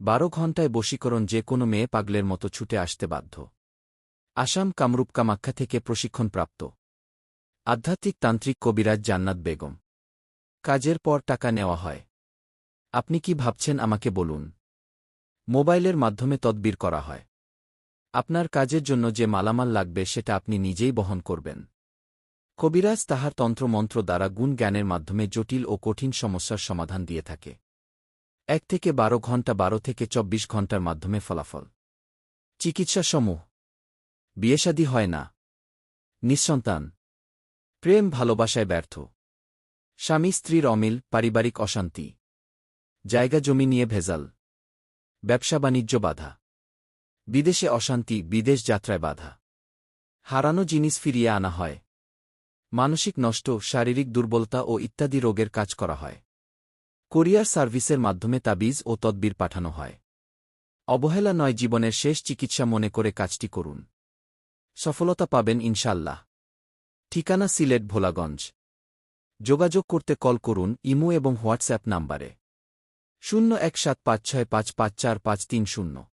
12 ঘণ্টায় বশীকরণ, যে কোনো মেয়ে পাগলের মতো ছুটে আসতে বাধ্য। আসাম, কামরূপ কামাখ্যা থেকে প্রশিক্ষণপ্রাপ্ত আধ্যাত্মিক তান্ত্রিক কবিরাজ জান্নাত বেগম। কাজের পর টাকা নেওয়া হয়। আপনি কি ভাবছেন আমাকে বলুন। মোবাইলের মাধ্যমে তদবির করা হয়। আপনার কাজের জন্য যে মালামাল লাগবে সেটা আপনি নিজেই বহন করবেন। কবিরাজ তাহার তন্ত্রমন্ত্র দ্বারা গুণ জ্ঞানের মাধ্যমে জটিল ও কঠিন সমস্যার সমাধান দিয়ে থাকে। 1 থেকে 12 ঘণ্টা, 12 থেকে 24 ঘণ্টার মাধ্যমে ফলাফল। চিকিৎসা সমূহ: বিয়েশাদী হয় না, নিঃসন্তান, প্রেম ভালোবাসায় ব্যর্থ, স্বামী স্ত্রীর অমিল, পারিবারিক অশান্তি, জায়গা জমি নিয়ে ভেজাল, ব্যবসা বাণিজ্য বাধা, বিদেশে অশান্তি, বিদেশ যাত্রায় বাধা, হারানো জিনিস ফিরিয়ে আনা হয়, মানসিক নষ্ট, শারীরিক দুর্বলতা ও ইত্যাদি রোগের কাজ করা হয়। কোরিয়ার সার্ভিসের মাধ্যমে তাবিজ ও তদবির পাঠানো হয়। অবহেলা নয়, জীবনের শেষ চিকিৎসা মনে করে কাজটি করুন। সফলতা পাবেন ইনশাল্লাহ। ঠিকানা: সিলেট, ভোলাগঞ্জ। যোগাযোগ করতে কল করুন ইমো এবং হোয়াটসঅ্যাপ নাম্বারে 017565545330।